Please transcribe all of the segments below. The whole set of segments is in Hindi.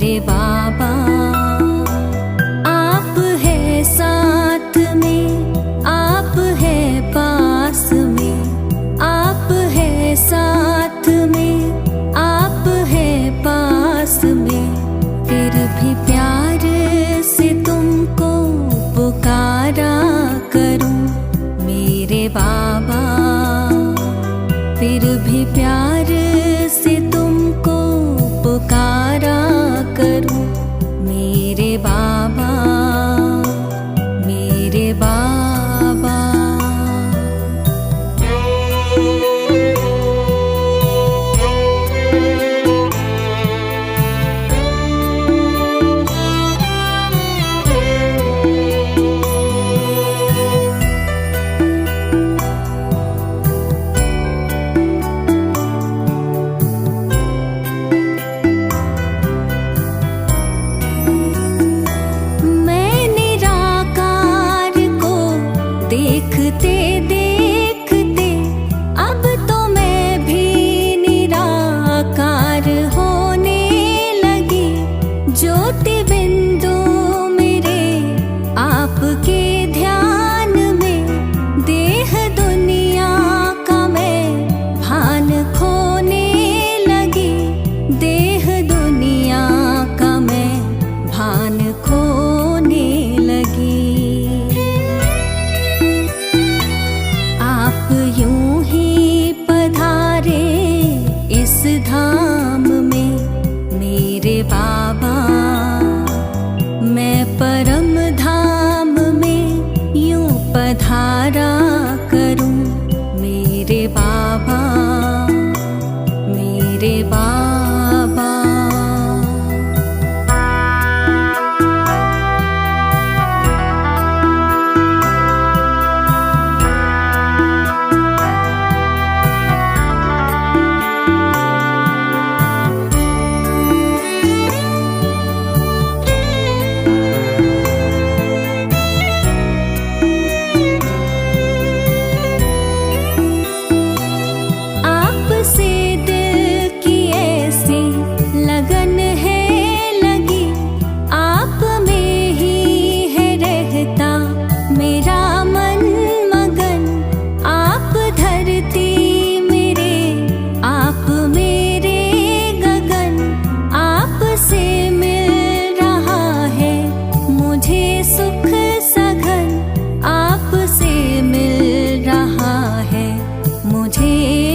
मेरे बाबा। आप है साथ में, आप है पास में, आप है साथ में, आप है पास में, फिर भी प्यार से तुमको पुकारा करूं मेरे बाबा। फिर भी प्यार से तुमको पुकारा करूं मेरे बाबा, मेरे बाबा। देखते देखते अब तो मैं भी निराकार होने लगी। ज्योति बिंदु मेरे आपके ध्यान में, देह दुनिया का मैं भान खोने लगी। देह दुनिया का मैं भान खोने लगी। आप यूं ही पधारे इस धाम में मेरे बाबा। मैं परम धाम में यूं पधारा करूं मेरे बाबा, मेरे बाबा।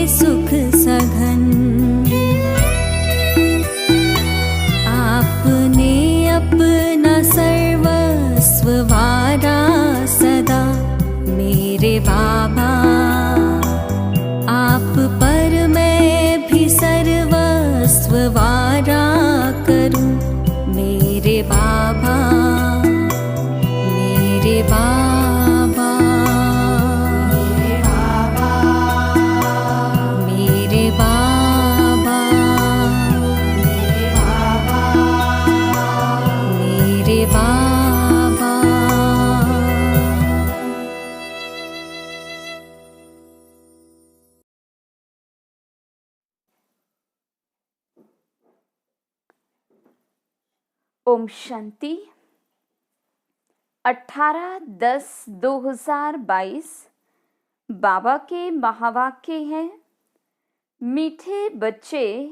सुख सघन आपने अपना सर्वस्व वारा सदा मेरे बाबा। आप पर मैं भी सर्वस्व वारा करूं मेरे बाबा, मेरे बाबा। ओम शांति। 18/10/2022 बाबा के महावाक्य हैं। मीठे बच्चे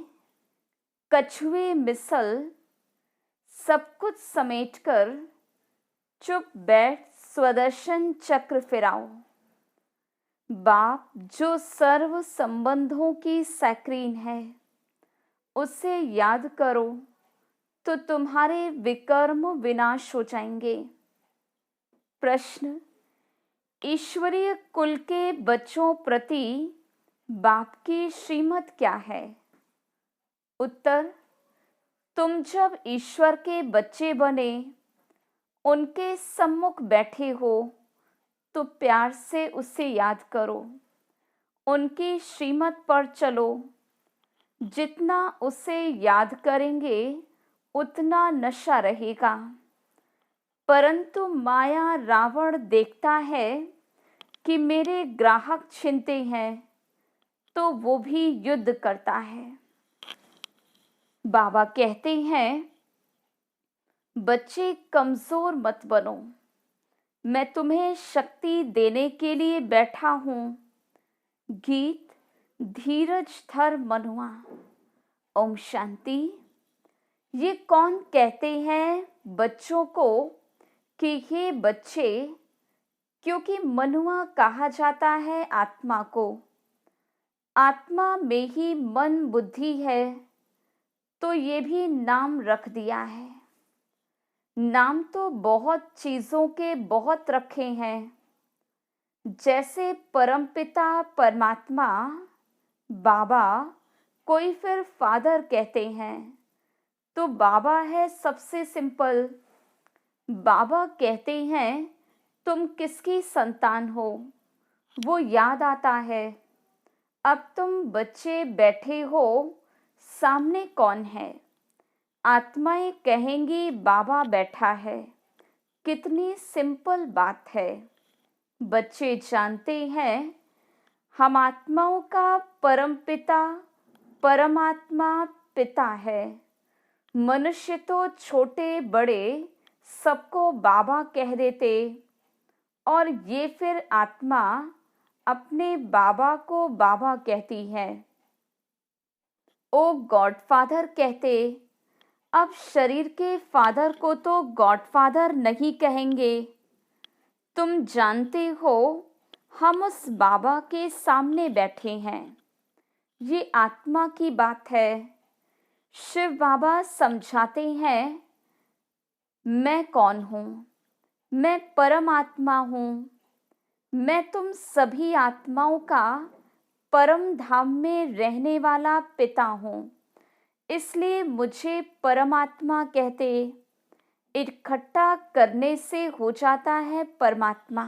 कछुए मिसल सब कुछ समेटकर चुप बैठ स्वदर्शन चक्र फिराओ। बाप जो सर्व संबंधों की स्क्रीन है उसे याद करो तो तुम्हारे विकर्म विनाश हो जाएंगे। प्रश्न, ईश्वरीय कुल के बच्चों प्रति बाप की श्रीमत क्या है? उत्तर, तुम जब ईश्वर के बच्चे बने, उनके सम्मुख बैठे हो तो प्यार से उसे याद करो, उनकी श्रीमत पर चलो। जितना उसे याद करेंगे उतना नशा रहेगा। परंतु माया रावण देखता है कि मेरे ग्राहक छिनते हैं तो वो भी युद्ध करता है। बाबा कहते हैं बच्चे कमजोर मत बनो, मैं तुम्हें शक्ति देने के लिए बैठा हूँ। गीत धीरज धर मनुआ। ओम शांति। ये कौन कहते हैं बच्चों को कि ये बच्चे, क्योंकि मनुआ कहा जाता है आत्मा को। आत्मा में ही मन बुद्धि है, तो ये भी नाम रख दिया है। नाम तो बहुत चीज़ों के बहुत रखे हैं, जैसे परमपिता परमात्मा बाबा, कोई फिर फादर कहते हैं, तो बाबा है सबसे सिंपल। बाबा कहते हैं तुम किसकी संतान हो, वो याद आता है। अब तुम बच्चे बैठे हो, सामने कौन है? आत्माएं कहेंगी बाबा बैठा है। कितनी सिंपल बात है। बच्चे जानते हैं हम आत्माओं का परमपिता परमात्मा पिता है। मनुष्य तो छोटे बड़े सबको बाबा कह देते, और ये फिर आत्मा अपने बाबा को बाबा कहती है। ओ गॉडफादर कहते। अब शरीर के फादर को तो गॉडफादर नहीं कहेंगे। तुम जानते हो हम उस बाबा के सामने बैठे हैं। ये आत्मा की बात है। शिव बाबा समझाते हैं मैं कौन हूँ? मैं परमात्मा हूँ। मैं तुम सभी आत्माओं का परम धाम में रहने वाला पिता हूँ, इसलिए मुझे परमात्मा कहते। इकट्ठा करने से हो जाता है परमात्मा।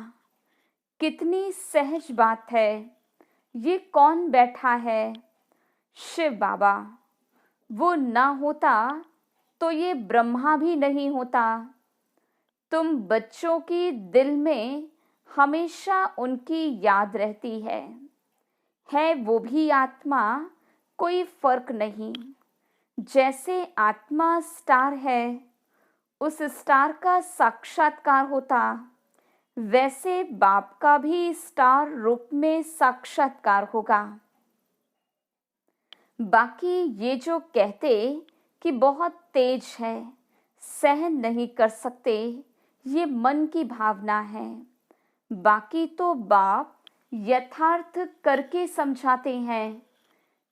कितनी सहज बात है। ये कौन बैठा है? शिव बाबा। वो ना होता तो ये ब्रह्मा भी नहीं होता। तुम बच्चों की दिल में हमेशा उनकी याद रहती है वो भी आत्मा, कोई फर्क नहीं। जैसे आत्मा स्टार है, उस स्टार का साक्षात्कार होता, वैसे बाप का भी स्टार रूप में साक्षात्कार होगा। बाकी ये जो कहते कि बहुत तेज है, सहन नहीं कर सकते, ये मन की भावना है। बाकी तो बाप यथार्थ करके समझाते हैं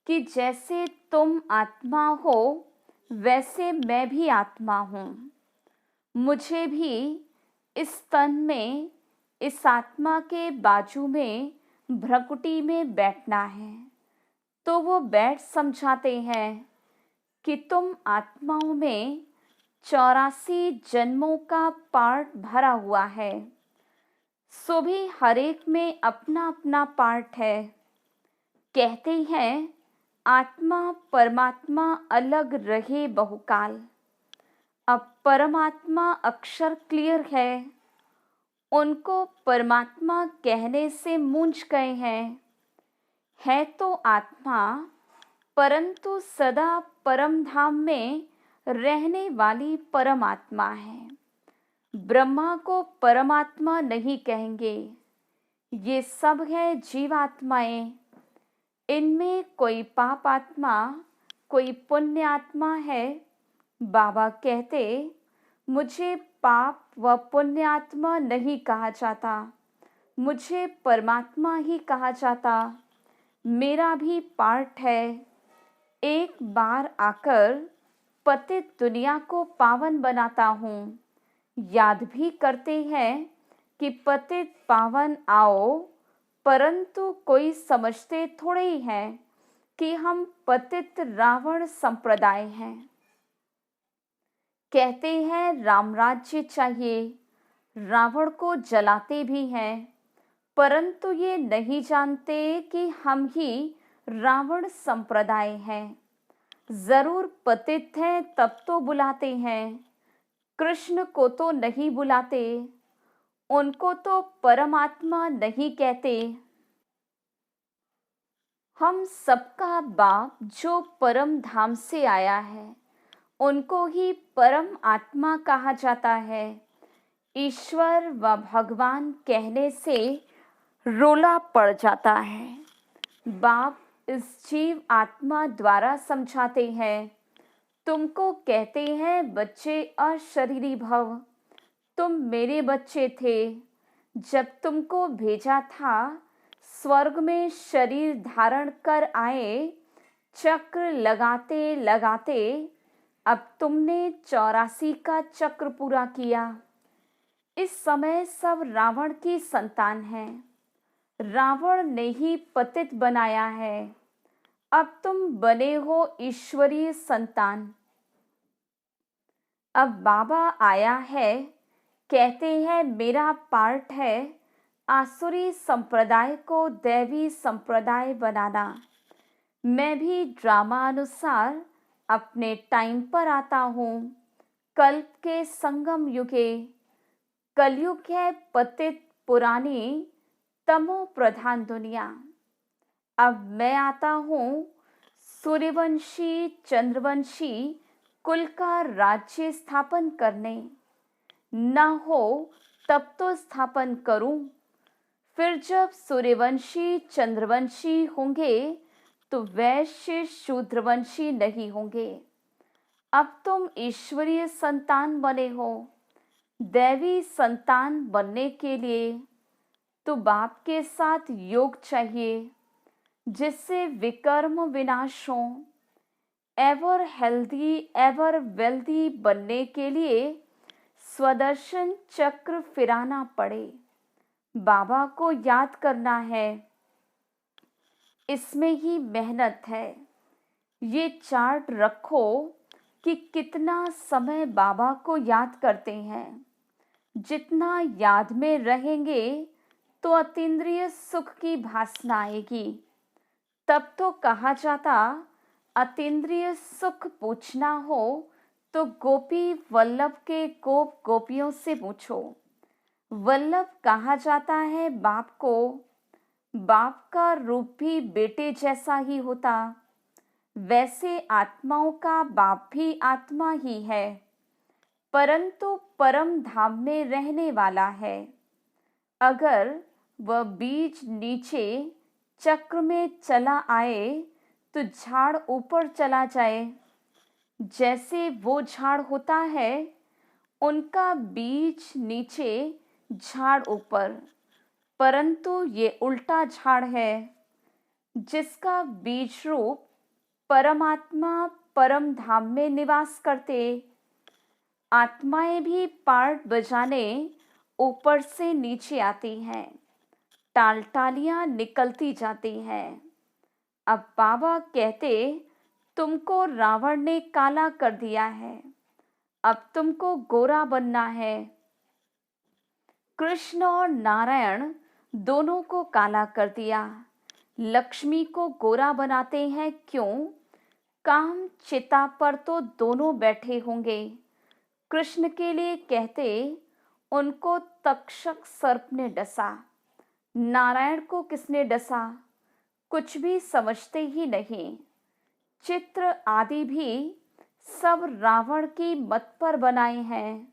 कि जैसे तुम आत्मा हो, वैसे मैं भी आत्मा हूँ। मुझे भी इस तन में, इस आत्मा के बाजू में, भ्रकुटी में बैठना है। तो वो बैठ समझाते हैं कि तुम आत्माओं में 84 जन्मों का पार्ट भरा हुआ है, सो भी हर एक में अपना अपना पार्ट है। कहते हैं आत्मा परमात्मा अलग रहे बहुकाल। अब परमात्मा अक्षर क्लियर है, उनको परमात्मा कहने से मूंझ गए हैं। है तो आत्मा, परंतु सदा परम धाम में रहने वाली परमात्मा है। ब्रह्मा को परमात्मा नहीं कहेंगे। ये सब है जीवात्माएं। इनमें कोई पाप आत्मा, कोई पुण्य आत्मा है। बाबा कहते मुझे पाप व पुण्य आत्मा नहीं कहा जाता, मुझे परमात्मा ही कहा जाता। मेरा भी पार्ट है। एक बार आकर पतित दुनिया को पावन बनाता हूँ। याद भी करते हैं कि पतित पावन आओ, परंतु कोई समझते थोड़े ही हैं कि हम पतित रावण संप्रदाय हैं। कहते हैं राम राज्य चाहिए, रावण को जलाते भी हैं, परंतु ये नहीं जानते कि हम ही रावण संप्रदाय हैं। जरूर पतित हैं तब तो बुलाते हैं, कृष्ण को तो नहीं बुलाते, उनको तो परमात्मा नहीं कहते। हम सबका बाप जो परम धाम से आया है, उनको ही परम आत्मा कहा जाता है। ईश्वर व भगवान कहने से रोला पड़ जाता है। बाप इस जीव आत्मा द्वारा समझाते हैं, तुमको कहते हैं बच्चे अशरीरी भव, तुम मेरे बच्चे थे। जब तुमको भेजा था स्वर्ग में शरीर धारण कर आए, चक्र लगाते लगाते अब तुमने 84 का चक्र पूरा किया। इस समय सब रावण की संतान हैं। रावण ने ही पतित बनाया है। अब तुम बने हो ईश्वरीय संतान। अब बाबा आया है, कहते हैं मेरा पार्ट है आसुरी संप्रदाय को दैवी संप्रदाय बनाना। मैं भी ड्रामा अनुसार अपने टाइम पर आता हूँ। कल्प के संगम युगे, कलयुग है पतित पुरानी तमो प्रधान दुनिया। अब मैं आता हूँ सूर्यवंशी चंद्रवंशी कुल का राज्य स्थापन करने। न हो तब तो स्थापन करूं। फिर जब सूर्यवंशी चंद्रवंशी होंगे तो वैश्य शूद्रवंशी नहीं होंगे। अब तुम ईश्वरीय संतान बने हो। दैवी संतान बनने के लिए तो बाप के साथ योग चाहिए, जिससे विकर्म विनाश हो। एवर हेल्दी एवर वेल्दी बनने के लिए स्वदर्शन चक्र फिराना पड़े। बाबा को याद करना है, इसमें ही मेहनत है। ये चार्ट रखो कि कितना समय बाबा को याद करते हैं। जितना याद में रहेंगे तो अतीन्द्रिय सुख की भासना आएगी। तब तो कहा जाता अतीन्द्रिय सुख पूछना हो तो गोपी वल्लभ के गोप गोपियों से पूछो। वल्लभ कहा जाता है बाप को। बाप का रूप भी बेटे जैसा ही होता। वैसे आत्माओं का बाप भी आत्मा ही है, परंतु परम धाम में रहने वाला है। अगर वह बीज नीचे चक्र में चला आए तो झाड़ ऊपर चला जाए। जैसे वो झाड़ होता है, उनका बीज नीचे झाड़ ऊपर, परंतु ये उल्टा झाड़ है, जिसका बीज रूप परमात्मा परम धाम में निवास करते। आत्माएं भी पार्ट बजाने ऊपर से नीचे आती हैं, टालटालियां निकलती जाती हैं। अब बाबा कहते तुमको रावण ने काला कर दिया है, अब तुमको गोरा बनना है। कृष्ण और नारायण दोनों को काला कर दिया। लक्ष्मी को गोरा बनाते हैं क्यों? काम चिता पर तो दोनों बैठे होंगे। कृष्ण के लिए कहते उनको तक्षक सर्प ने डसा। नारायण को किसने डसा? कुछ भी समझते ही नहीं। चित्र आदि भी सब रावण की मत पर बनाए हैं।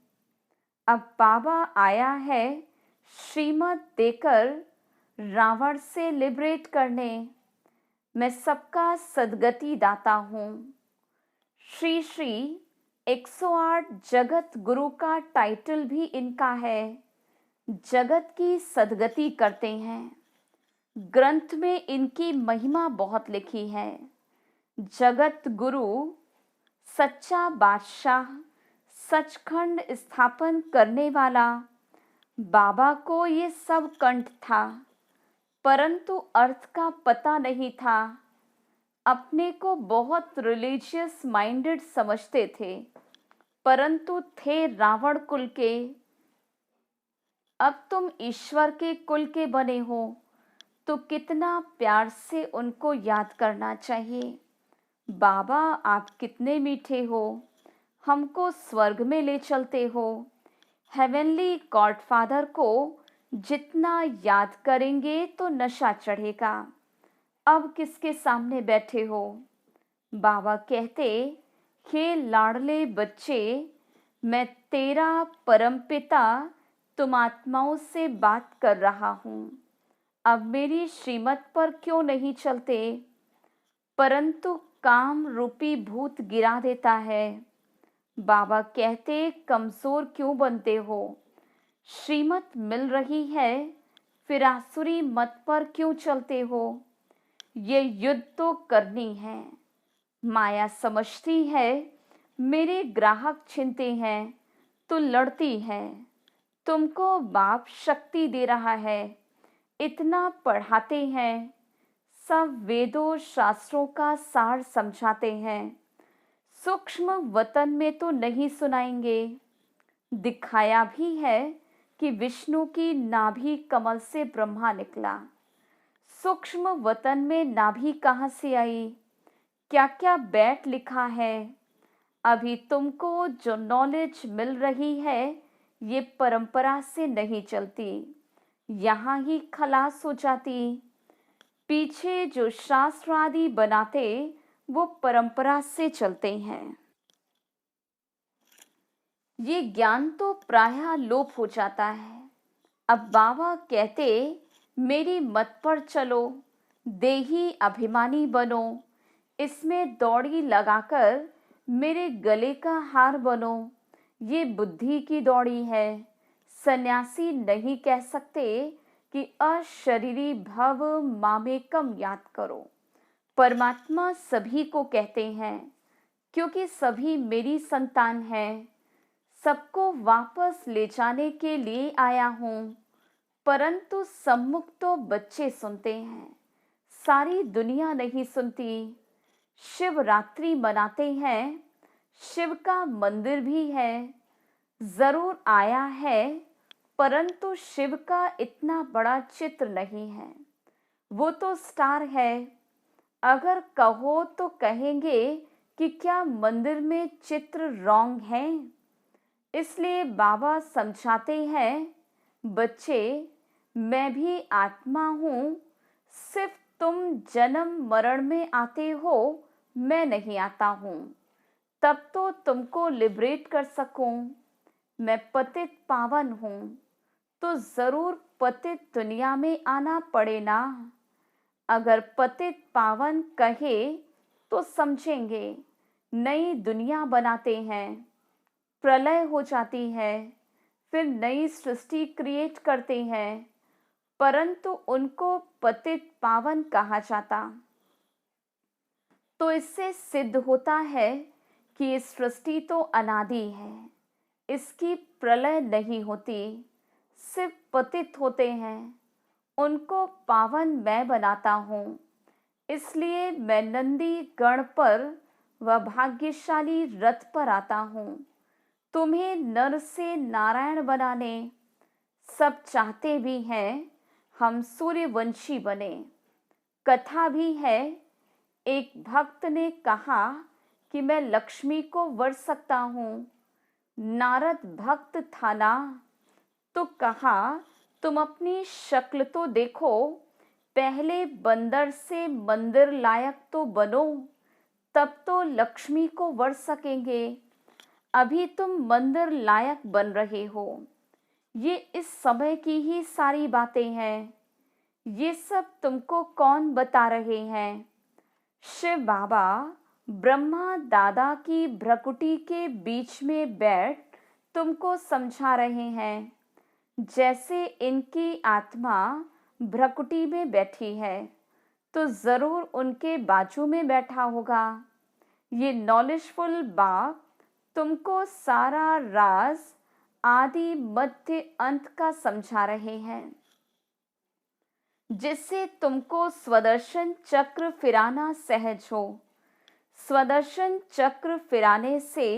अब बाबा आया है श्रीमत देकर रावण से लिबरेट करने। मैं सबका सदगति दाता हूँ। श्री श्री 108 जगत गुरु का टाइटल भी इनका है। जगत की सदगति करते हैं। ग्रंथ में इनकी महिमा बहुत लिखी है। जगत गुरु सच्चा बादशाह, सचखंड स्थापन करने वाला। बाबा को ये सब कंठ था, परंतु अर्थ का पता नहीं था। अपने को बहुत रिलीजियस माइंडेड समझते थे, परंतु थे रावण कुल के। अब तुम ईश्वर के कुल के बने हो तो कितना प्यार से उनको याद करना चाहिए। बाबा आप कितने मीठे हो, हमको स्वर्ग में ले चलते हो। हेवनली गॉडफादर को जितना याद करेंगे तो नशा चढ़ेगा। अब किसके सामने बैठे हो? बाबा कहते हे लाडले बच्चे, मैं तेरा परमपिता तुम आत्माओं से बात कर रहा हूँ। अब मेरी श्रीमत पर क्यों नहीं चलते, परंतु काम रूपी भूत गिरा देता है। बाबा कहते, कमजोर क्यों बनते हो? श्रीमत मिल रही है, फिर आसुरी मत पर क्यों चलते हो? ये युद्ध तो करनी है। माया समझती है मेरे ग्राहक छिनते हैं, तो लड़ती है। तुमको बाप शक्ति दे रहा है, इतना पढ़ाते हैं, सब वेदों शास्त्रों का सार समझाते हैं। सूक्ष्म वतन में तो नहीं सुनाएंगे। दिखाया भी है कि विष्णु की नाभि कमल से ब्रह्मा निकला। सूक्ष्म वतन में नाभि कहाँ से आई? क्या क्या बैठ लिखा है? अभी तुमको जो नॉलेज मिल रही है, ये परंपरा से नहीं चलती, यहाँ ही खलास हो जाती। पीछे जो शास्त्र आदि बनाते, वो परंपरा से चलते हैं। ये ज्ञान तो प्रायः लोप हो जाता है। अब बाबा कहते, मेरी मत पर चलो, देही अभिमानी बनो, इसमें दौड़ी लगाकर मेरे गले का हार बनो। ये बुद्धि की दौड़ी है। सन्यासी नहीं कह सकते कि अशरीरी भव मामेकम याद करो। परमात्मा सभी को कहते हैं, क्योंकि सभी मेरी संतान हैं। सबको वापस ले जाने के लिए आया हूँ, परंतु सम्मुख तो बच्चे सुनते हैं, सारी दुनिया नहीं सुनती। शिवरात्रि मनाते हैं, शिव का मंदिर भी है, जरूर आया है, परंतु शिव का इतना बड़ा चित्र नहीं है, वो तो स्टार है। अगर कहो तो कहेंगे कि क्या मंदिर में चित्र रॉन्ग है? इसलिए बाबा समझाते हैं, बच्चे मैं भी आत्मा हूँ, सिर्फ तुम जन्म मरण में आते हो, मैं नहीं आता हूँ। तब तो तुमको लिबरेट कर सकूं। मैं पतित पावन हूँ, तो जरूर पतित दुनिया में आना पड़े ना। अगर पतित पावन कहे तो समझेंगे, नई दुनिया बनाते हैं, प्रलय हो जाती है, फिर नई सृष्टि क्रिएट करते हैं, परंतु उनको पतित पावन कहा जाता। तो इससे सिद्ध होता है कि ये सृष्टि तो अनादि है, इसकी प्रलय नहीं होती, सिर्फ पतित होते हैं, उनको पावन मैं बनाता हूँ। इसलिए मैं नंदी गण पर व भाग्यशाली रथ पर आता हूँ, तुम्हें नर से नारायण बनाने। सब चाहते भी हैं हम सूर्यवंशी बने। कथा भी है, एक भक्त ने कहा कि मैं लक्ष्मी को वर सकता हूँ। नारद भक्त था ना, तो कहा तुम अपनी शक्ल तो देखो, पहले बंदर से मंदिर लायक तो बनो, तब तो लक्ष्मी को वर सकेंगे। अभी तुम मंदिर लायक बन रहे हो। ये इस समय की ही सारी बातें हैं। ये सब तुमको कौन बता रहे हैं? शिव बाबा ब्रह्मा दादा की भ्रकुटी के बीच में बैठ तुमको समझा रहे हैं। जैसे इनकी आत्मा भ्रकुटी में बैठी है, तो जरूर उनके बाजू में बैठा होगा। ये नॉलेजफुल बाप तुमको सारा राज आदि मध्य अंत का समझा रहे हैं, जिससे तुमको स्वदर्शन चक्र फिराना सहज हो। स्वदर्शन चक्र फिराने से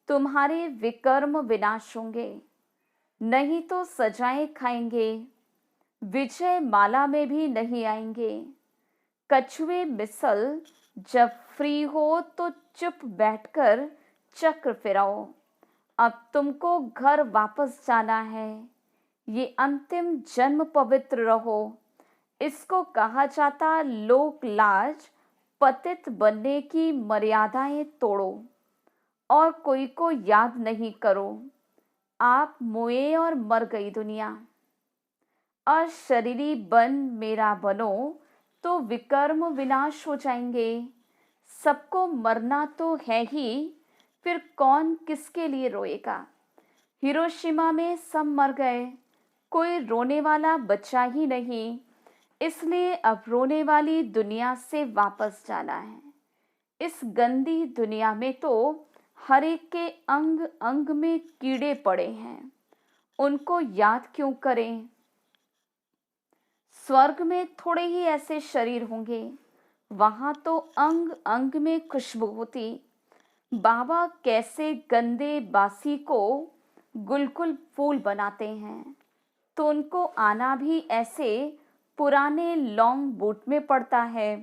तुम्हारे विकर्म विनाश होंगे, नहीं तो सजाएं खाएंगे, विजय माला में भी नहीं आएंगे। कछुए मिसल जब फ्री हो तो चुप बैठकर चक्र फिराओ। अब तुमको घर वापस जाना है। ये अंतिम जन्म पवित्र रहो। इसको कहा जाता लोक लाज, पतित बनने की मर्यादाएं तोड़ो। और कोई को याद नहीं करो। आप मोए और मर गई दुनिया। अशरीरी बन मेरा बनो तो विकर्म विनाश हो जाएंगे। सबको मरना तो है ही, फिर कौन किसके लिए रोएगा। हिरोशिमा में सब मर गए, कोई रोने वाला बचा ही नहीं। इसलिए अब रोने वाली दुनिया से वापस जाना है। इस गंदी दुनिया में तो हर एक के अंग अंग में कीड़े पड़े हैं, उनको याद क्यों करें। स्वर्ग में थोड़े ही ऐसे शरीर होंगे, वहां तो अंग अंग में खुशबू होती। बाबा कैसे गंदे बासी को गुलगुल फूल बनाते हैं, तो उनको आना भी ऐसे पुराने लॉन्ग बूट में पड़ता है।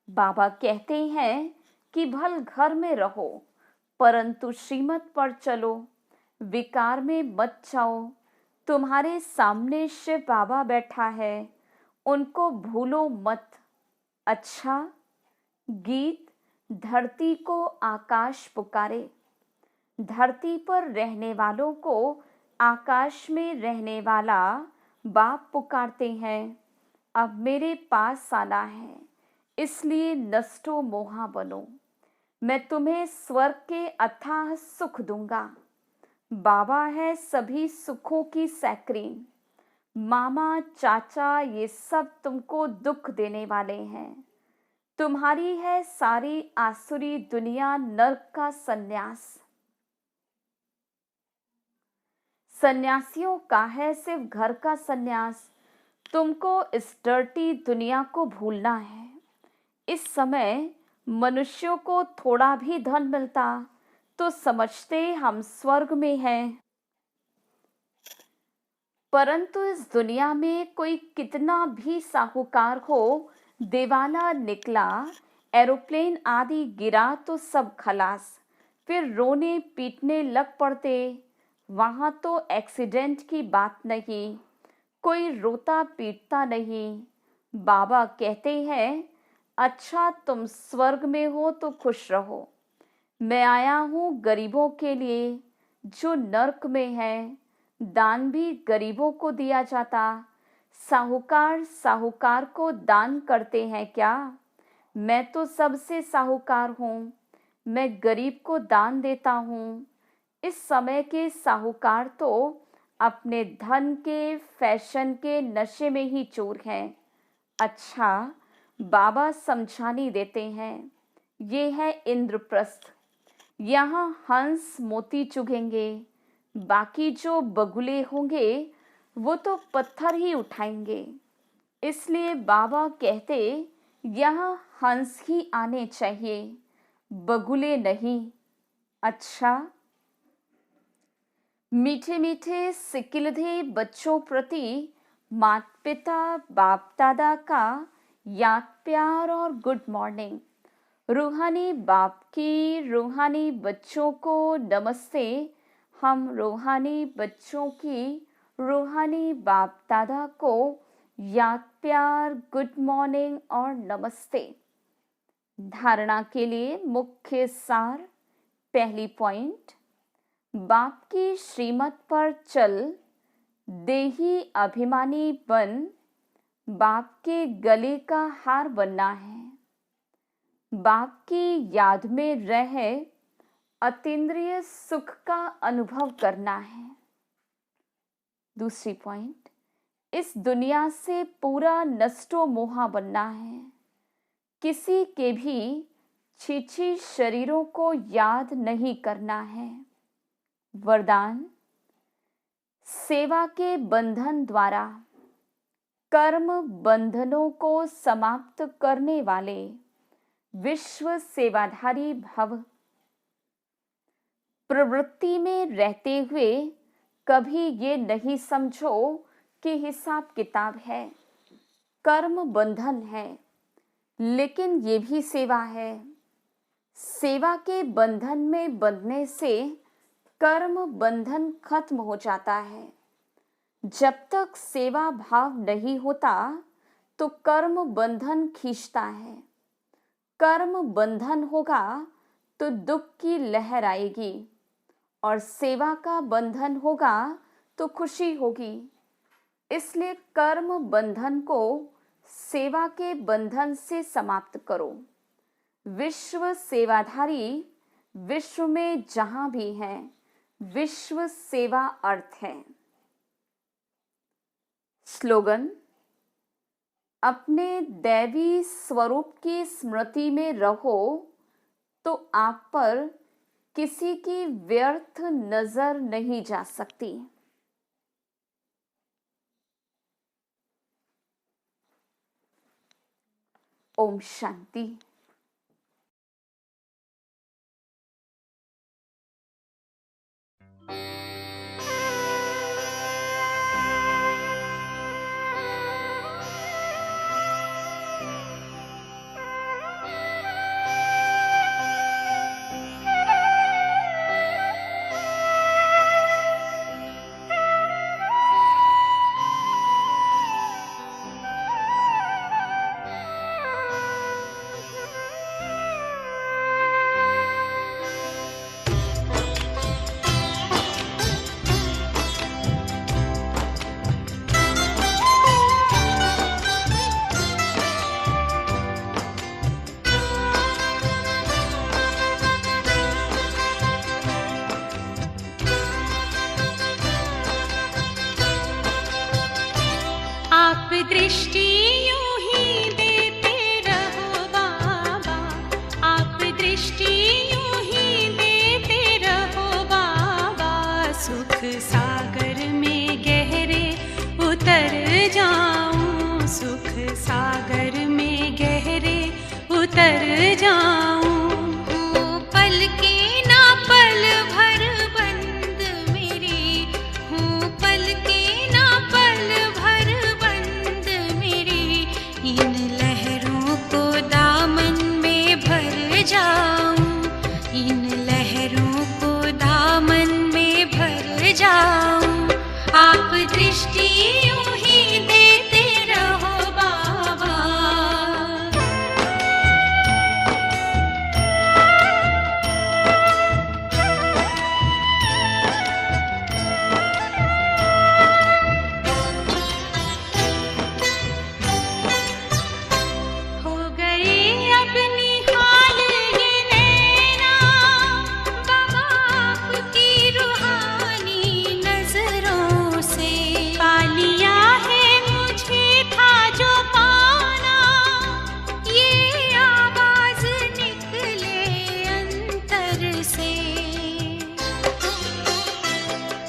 बाबा कहते हैं कि भल घर में रहो, परंतु श्रीमत पर चलो, विकार में मत जाओ। तुम्हारे सामने शिव बाबा बैठा है, उनको भूलो मत। अच्छा, गीत धरती को आकाश पुकारे। धरती पर रहने वालों को आकाश में रहने वाला बाप पुकारते हैं। अब मेरे पास आना है, इसलिए नष्टो मोहा बनो। मैं तुम्हें स्वर्ग के अथाह सुख दूंगा। बाबा है सभी सुखों की सैक्रीन। मामा चाचा ये सब तुमको दुख देने वाले हैं। तुम्हारी है सारी आसुरी दुनिया नर्क का सन्यास। सन्यासियों का है सिर्फ घर का सन्यास। तुमको इस डर्टी दुनिया को भूलना है। इस समय मनुष्यों को थोड़ा भी धन मिलता तो समझते हम स्वर्ग में हैं, परंतु इस दुनिया में कोई कितना भी साहूकार हो, दिवाला निकला, एरोप्लेन आदि गिरा तो सब खलास, फिर रोने पीटने लग पड़ते। वहां तो एक्सीडेंट की बात नहीं, कोई रोता पीटता नहीं। बाबा कहते हैं, अच्छा तुम स्वर्ग में हो तो खुश रहो। मैं आया हूँ गरीबों के लिए जो नर्क में है। दान भी गरीबों को दिया जाता। साहूकार साहूकार को दान करते हैं क्या? मैं तो सबसे साहूकार हूँ, मैं गरीब को दान देता हूँ। इस समय के साहूकार तो अपने धन के फैशन के नशे में ही चूर हैं। अच्छा, बाबा समझानी देते हैं, ये है इंद्रप्रस्थ। यहाँ हंस मोती चुगेंगे, बाकी जो बगुले होंगे वो तो पत्थर ही उठाएंगे। इसलिए बाबा कहते यहाँ हंस ही आने चाहिए, बगुले नहीं। अच्छा, मीठे मीठे सिकिलधे बच्चों प्रति माता पिता बाप दादा का याद प्यार और गुड मॉर्निंग। रूहानी बाप की रूहानी बच्चों को नमस्ते। हम रूहानी बच्चों की रूहानी बाप दादा को याद प्यार गुड मॉर्निंग और नमस्ते। धारणा के लिए मुख्य सार। पहली पॉइंट, बाप की श्रीमत पर चल देही अभिमानी बन बाप के गले का हार बनना है। बाप की याद में रह अतीन्द्रिय सुख का अनुभव करना है। दूसरी पॉइंट, इस दुनिया से पूरा नष्टो मोहा बनना है। किसी के भी छीछी शरीरों को याद नहीं करना है। वरदान, सेवा के बंधन द्वारा कर्म बंधनों को समाप्त करने वाले विश्व सेवाधारी भव। प्रवृत्ति में रहते हुए कभी ये नहीं समझो कि हिसाब किताब है, कर्म बंधन है, लेकिन ये भी सेवा है। सेवा के बंधन में बंधने से कर्म बंधन खत्म हो जाता है। जब तक सेवा भाव नहीं होता तो कर्म बंधन खींचता है। कर्म बंधन होगा तो दुख की लहर आएगी, और सेवा का बंधन होगा तो खुशी होगी। इसलिए कर्म बंधन को सेवा के बंधन से समाप्त करो। विश्व सेवाधारी विश्व में जहां भी है, विश्व सेवा अर्थ है। स्लोगन: अपने दैवी स्वरूप की स्मृति में रहो तो आप पर किसी की व्यर्थ नजर नहीं जा सकती। ओम शांति। दृष्टि यूं ही देते रहो बाबा, आप दृष्टि यूं ही देते रहो बाबा। सुख सागर में गहरे उतर जाऊं, सुख सागर में गहरे उतर जाऊं। हूँ पल के ना पल भर बंद मेरी, हूँ पल के ना पल भर बंद मेरी। इन लहरों को दामन में भर जाऊं, इन लहरों को दामन में भर जाऊं। आप दृष्टि यूं ही देते रहो बाबा। हो गए अब निहाल ये नैना बाबा आपकी रूहानी नजरों से। पा लिया है मुझे था जो पाना, ये आवाज निकले अंतर से।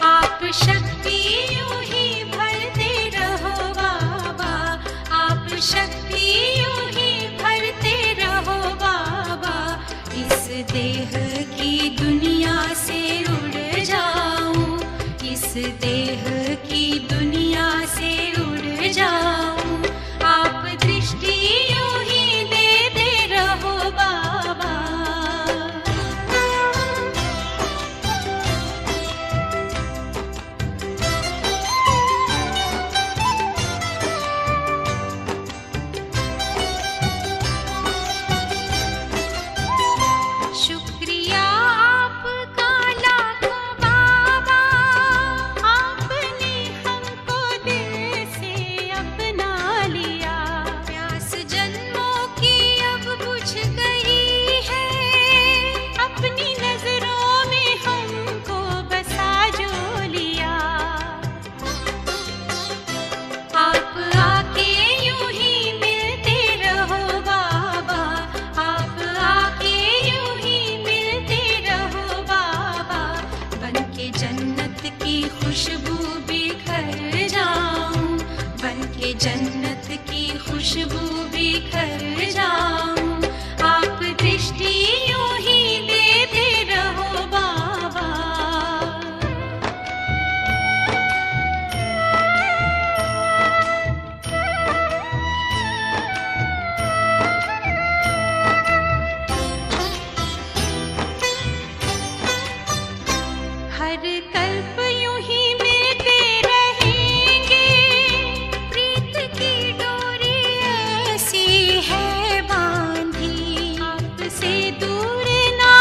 आप शक्ति यूं ही भरते रहो बाबा, आप शक्ति यूं ही भरते रहो बाबा। इस देह की दुनिया से उड़ जाऊं, इस देह की दुनिया से उड़ जाऊं। आप दृष्टि यूं ही देते रहो बाबा। शुक्रिया आपका लाखों बाबा, आपने हमको दिल से अपना लिया। प्यास जन्मों की अब बुझ गई है, अपनी नजरों में हमको बसा जो लिया। आप आके यूं ही मिलते रहो बाबा, आप आके यूं ही मिलते रहो बाबा। बनके जन्नत की खुशबू बिखर जाऊं, बनके जन्नत की खुशबू बिखर जाऊं। आप दृष्टि यूं ही देते रहो बाबा। हर कल्प यूं ही मिलते रहेंगे, प्रीत की डोरी ऐसी है बांधी। आपसे दूर ना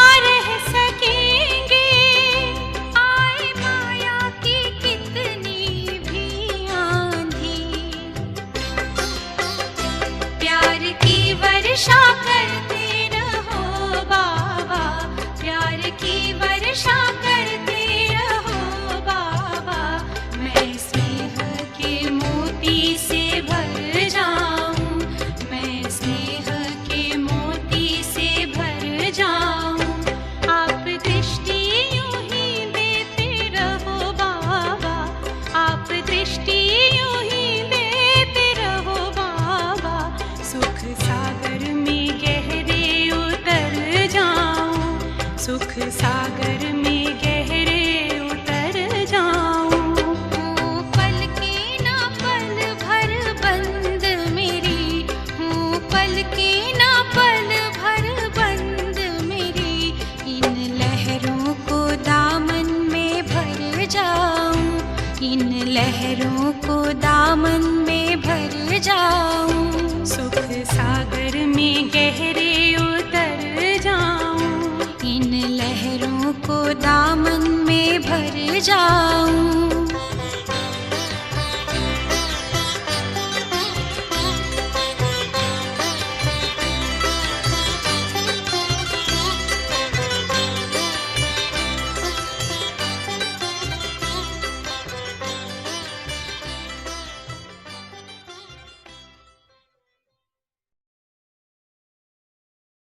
इन लहरों को दामन में भर जाऊं, सुख सागर में गहरे उतर जाऊं, इन लहरों को दामन में भर जाऊं।